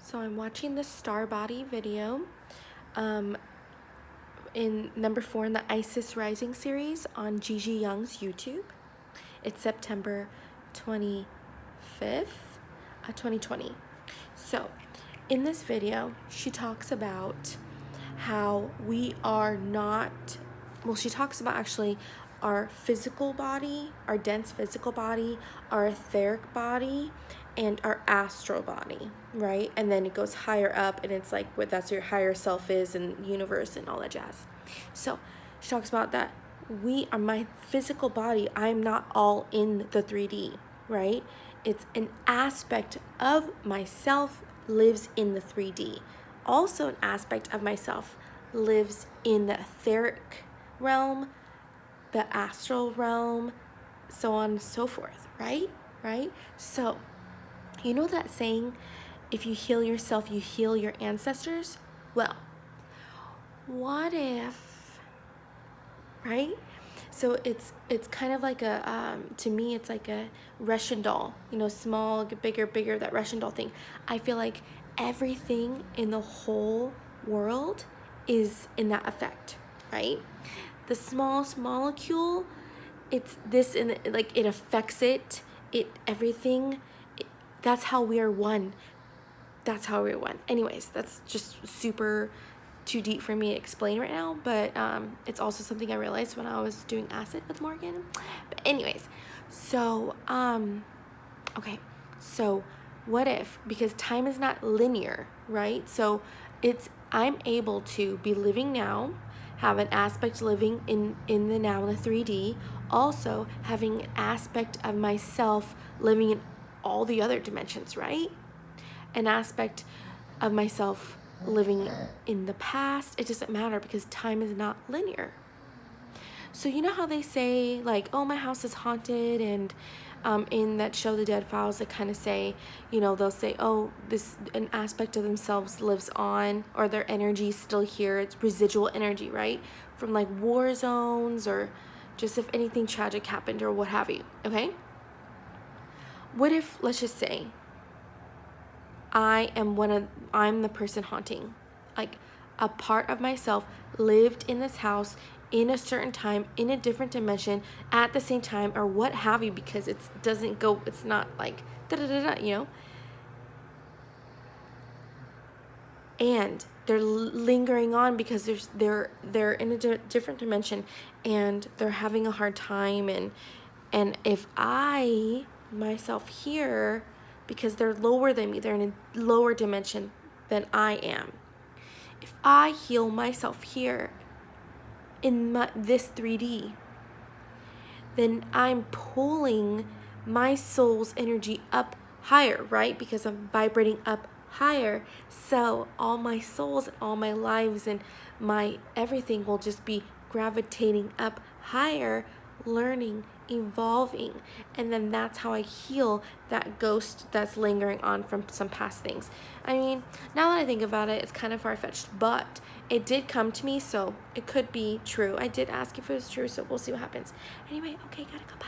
So I'm watching the Star Body video in number 4 in the Isis Rising series on Gigi Young's YouTube. It's September 25th, 2020. So in this video, she talks about how we are not, well, she talks about actually our physical body, our dense physical body, our etheric body, and our astral body, right? And then it goes higher up, and it's like what that's your higher self is, and universe and all that jazz. So she talks about that we are my physical body. I'm not all in the 3D, right? It's an aspect of myself lives in the 3D. Also an aspect of myself lives in the etheric realm, the astral realm, so on and so forth, right? So, you know that saying, if you heal yourself, you heal your ancestors? Well, what if, right? So it's kind of like a, to me, it's like a Russian doll, small, bigger, that Russian doll thing. I feel like everything in the whole world is in that effect, right? The smallest molecule, it's this, and like it affects everything. That's how we are one. Anyways, that's just super too deep for me to explain right now, but it's also something I realized when I was doing acid with Morgan. But anyways, so okay, so what if, because time is not linear, right? So I'm able to be living now, have an aspect living in the now, in the 3D, also having an aspect of myself living in all the other dimensions, right? An aspect of myself living in the past. It doesn't matter because time is not linear. So you know how they say, like, oh, my house is haunted, and in that show The Dead Files, they kind of say, they'll say, oh, an aspect of themselves lives on, or their energy is still here. It's residual energy, right? From like war zones, or just if anything tragic happened or what have you, okay? What if, let's just say, I'm the person haunting, like a part of myself lived in this house in a certain time, in a different dimension, at the same time, or what have you, because it's not like and they're lingering on because they're in a different dimension, and they're having a hard time, and if I myself here, because they're lower than me, they're in a lower dimension than I am. If I heal myself here in this 3D, then I'm pulling my soul's energy up higher, right? Because I'm vibrating up higher. So all my souls and all my lives and my everything will just be gravitating up higher, learning, evolving, and then that's how I heal that ghost that's lingering on from some past things. I mean, now that I think about it, it's kind of far-fetched, but it did come to me, so it could be true. I did ask if it was true, so we'll see what happens. Anyway, okay, gotta go, bye.